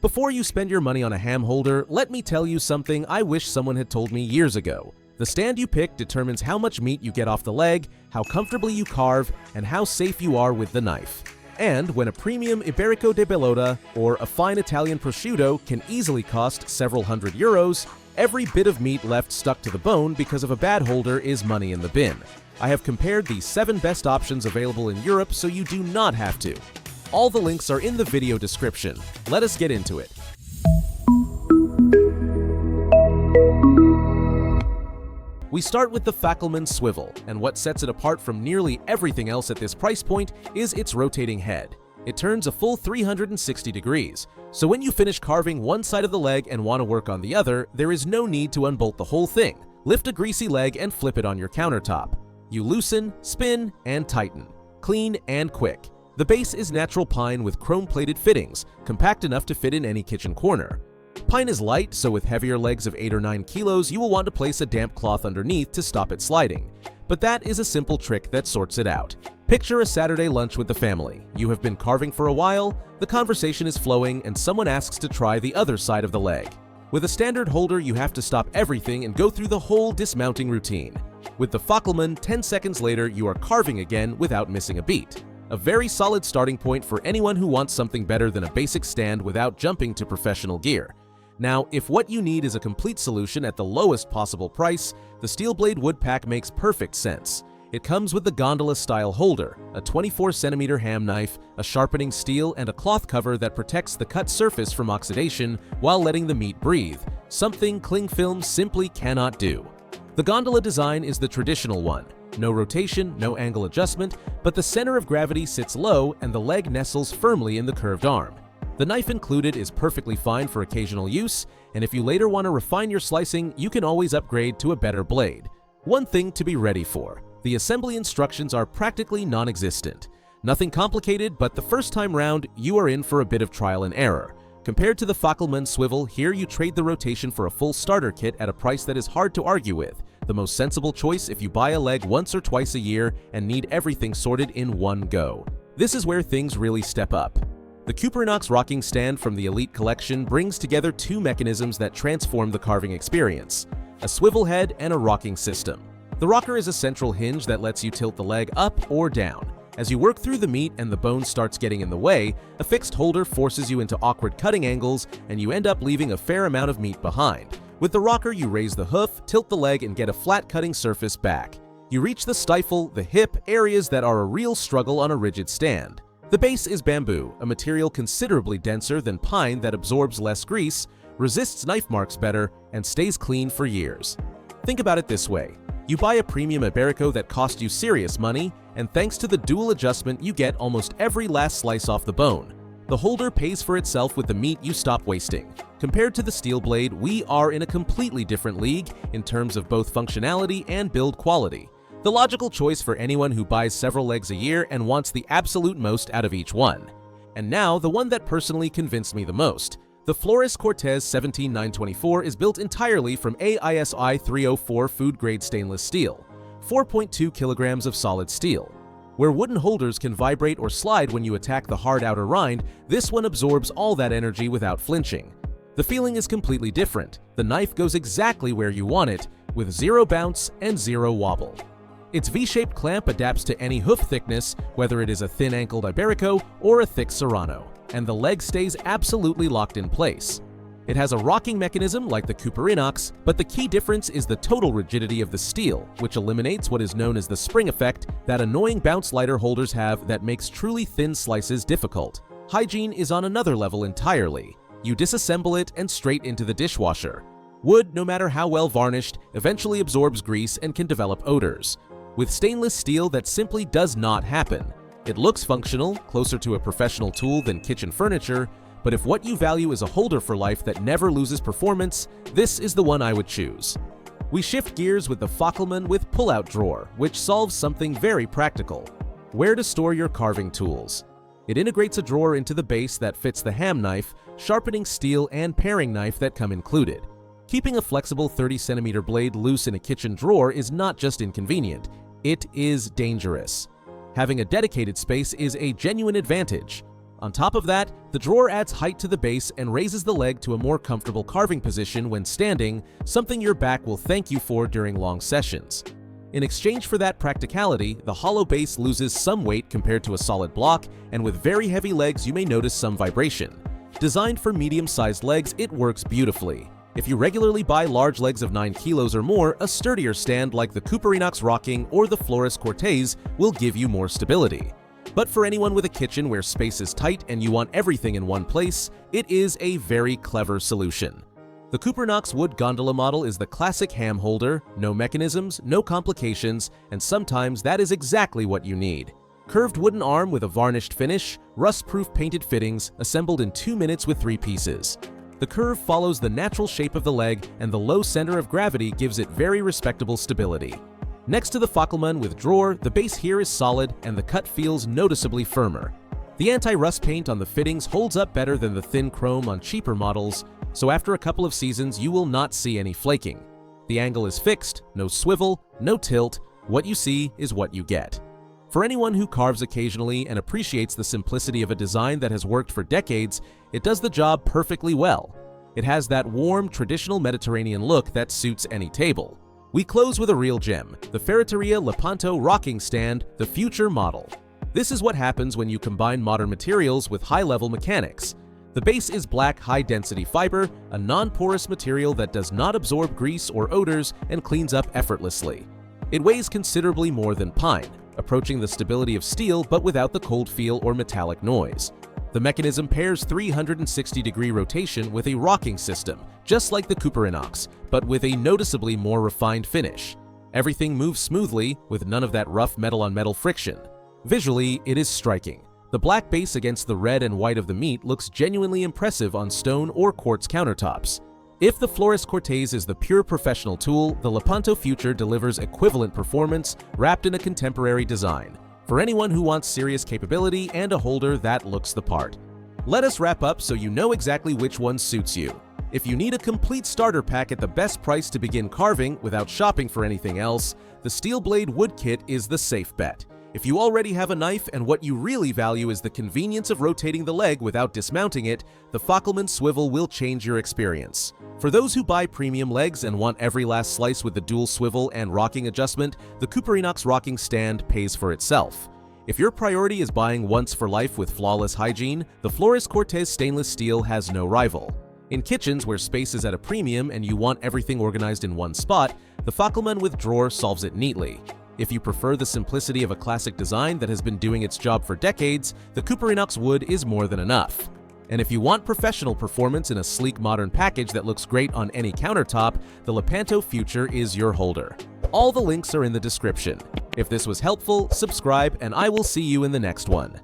Before you spend your money on a ham holder, let me tell you something I wish someone had told me years ago. The stand you pick determines how much meat you get off the leg, how comfortably you carve, and how safe you are with the knife. And when a premium Iberico de Bellota or a fine Italian prosciutto can easily cost several €100, every bit of meat left stuck to the bone because of a bad holder is money in the bin. I have compared the 7 best options available in Europe so you do not have to. All the links are in the video description. Let us get into it. We start with the Fackelmann swivel, and what sets it apart from nearly everything else at this price point is its rotating head. It turns a full 360 degrees, so when you finish carving one side of the leg and want to work on the other, there is no need to unbolt the whole thing. Lift a greasy leg and flip it on your countertop. You loosen, spin, and tighten. Clean and quick. The base is natural pine with chrome-plated fittings, compact enough to fit in any kitchen corner. Pine is light, so with heavier legs of 8 or 9 kilos, you will want to place a damp cloth underneath to stop it sliding. But that is a simple trick that sorts it out. Picture a Saturday lunch with the family. You have been carving for a while, the conversation is flowing, and someone asks to try the other side of the leg. With a standard holder, you have to stop everything and go through the whole dismounting routine. With the Fackelmann, 10 seconds later, you are carving again without missing a beat. A very solid starting point for anyone who wants something better than a basic stand without jumping to professional gear. Now, if what you need is a complete solution at the lowest possible price, the steel blade wood pack makes perfect sense. It comes with the gondola-style holder, a 24cm ham knife, a sharpening steel, and a cloth cover that protects the cut surface from oxidation while letting the meat breathe, something cling film simply cannot do. The gondola design is the traditional one. No rotation, no angle adjustment, but the center of gravity sits low and the leg nestles firmly in the curved arm. The knife included is perfectly fine for occasional use, and if you later want to refine your slicing, you can always upgrade to a better blade. One thing to be ready for: the assembly instructions are practically non-existent. Nothing complicated, but the first time round, you are in for a bit of trial and error. Compared to the Fackelmann swivel, here you trade the rotation for a full starter kit at a price that is hard to argue with. The most sensible choice if you buy a leg once or twice a year and need everything sorted in one go. This is where things really step up. The Cuperinox rocking stand from the Elite collection brings together 2 mechanisms that transform the carving experience: a swivel head and a rocking system. The rocker is a central hinge that lets you tilt the leg up or down. As you work through the meat and the bone starts getting in the way, a fixed holder forces you into awkward cutting angles and you end up leaving a fair amount of meat behind. With the rocker, you raise the hoof, tilt the leg, and get a flat cutting surface back. You reach the stifle, the hip, areas that are a real struggle on a rigid stand. The base is bamboo, a material considerably denser than pine that absorbs less grease, resists knife marks better, and stays clean for years. Think about it this way. You buy a premium Iberico that cost you serious money, and thanks to the dual adjustment, you get almost every last slice off the bone. The holder pays for itself with the meat you stop wasting. Compared to the steel blade, we are in a completely different league in terms of both functionality and build quality. The logical choice for anyone who buys several legs a year and wants the absolute most out of each one. And now, the one that personally convinced me the most. The Flores Cortez 17924 is built entirely from AISI 304 food-grade stainless steel, 4.2 kilograms of solid steel. Where wooden holders can vibrate or slide when you attack the hard outer rind, this one absorbs all that energy without flinching. The feeling is completely different. The knife goes exactly where you want it, with 0 bounce and 0 wobble. Its V-shaped clamp adapts to any hoof thickness, whether it is a thin-ankled Iberico or a thick Serrano, and the leg stays absolutely locked in place. It has a rocking mechanism like the Cuperinox, but the key difference is the total rigidity of the steel, which eliminates what is known as the spring effect that annoying bounce lighter holders have that makes truly thin slices difficult. Hygiene is on another level entirely. You disassemble it and straight into the dishwasher. Wood, no matter how well varnished, eventually absorbs grease and can develop odors. With stainless steel, that simply does not happen. It looks functional, closer to a professional tool than kitchen furniture, but if what you value is a holder for life that never loses performance, this is the one I would choose. We shift gears with the Fackelmann with pull-out drawer, which solves something very practical: where to store your carving tools. It integrates a drawer into the base that fits the ham knife, sharpening steel, and paring knife that come included. Keeping a flexible 30cm blade loose in a kitchen drawer is not just inconvenient, it is dangerous. Having a dedicated space is a genuine advantage. On top of that, the drawer adds height to the base and raises the leg to a more comfortable carving position when standing, something your back will thank you for during long sessions. In exchange for that practicality, the hollow base loses some weight compared to a solid block, and with very heavy legs you may notice some vibration. Designed for medium-sized legs, it works beautifully. If you regularly buy large legs of 9 kilos or more, a sturdier stand like the Cuperinox Rocking or the Flores Cortez will give you more stability. But for anyone with a kitchen where space is tight and you want everything in one place, it is a very clever solution. The Cuperinox wood gondola model is the classic ham holder, no mechanisms, no complications, and sometimes that is exactly what you need. Curved wooden arm with a varnished finish, rust-proof painted fittings, assembled in 2 minutes with 3 pieces. The curve follows the natural shape of the leg, and the low center of gravity gives it very respectable stability. Next to the Fackelmann with drawer, the base here is solid and the cut feels noticeably firmer. The anti-rust paint on the fittings holds up better than the thin chrome on cheaper models, so after a couple of seasons you will not see any flaking. The angle is fixed, no swivel, no tilt, what you see is what you get. For anyone who carves occasionally and appreciates the simplicity of a design that has worked for decades, it does the job perfectly well. It has that warm, traditional Mediterranean look that suits any table. We close with a real gem, the Ferreteria Lepanto Rocking Stand, the future model. This is what happens when you combine modern materials with high-level mechanics. The base is black high-density fiber, a non-porous material that does not absorb grease or odors and cleans up effortlessly. It weighs considerably more than pine, approaching the stability of steel but without the cold feel or metallic noise. The mechanism pairs 360-degree rotation with a rocking system, just like the Cuperinox, but with a noticeably more refined finish. Everything moves smoothly, with none of that rough metal-on-metal friction. Visually, it is striking. The black base against the red and white of the meat looks genuinely impressive on stone or quartz countertops. If the Flores Cortez is the pure professional tool, the Lepanto Future delivers equivalent performance wrapped in a contemporary design. For anyone who wants serious capability and a holder that looks the part. Let us wrap up so you know exactly which one suits you. If you need a complete starter pack at the best price to begin carving without shopping for anything else, the Steel Blade Wood Kit is the safe bet. If you already have a knife and what you really value is the convenience of rotating the leg without dismounting it, the Fackelmann swivel will change your experience. For those who buy premium legs and want every last slice with the dual swivel and rocking adjustment, the Cuperinox Rocking Stand pays for itself. If your priority is buying once for life with flawless hygiene, the Flores Cortez stainless steel has no rival. In kitchens where space is at a premium and you want everything organized in one spot, the Fackelmann with drawer solves it neatly. If you prefer the simplicity of a classic design that has been doing its job for decades, the Cuperinox wood is more than enough. And if you want professional performance in a sleek modern package that looks great on any countertop, the Lepanto Future is your holder. All the links are in the description. If this was helpful, subscribe and I will see you in the next one.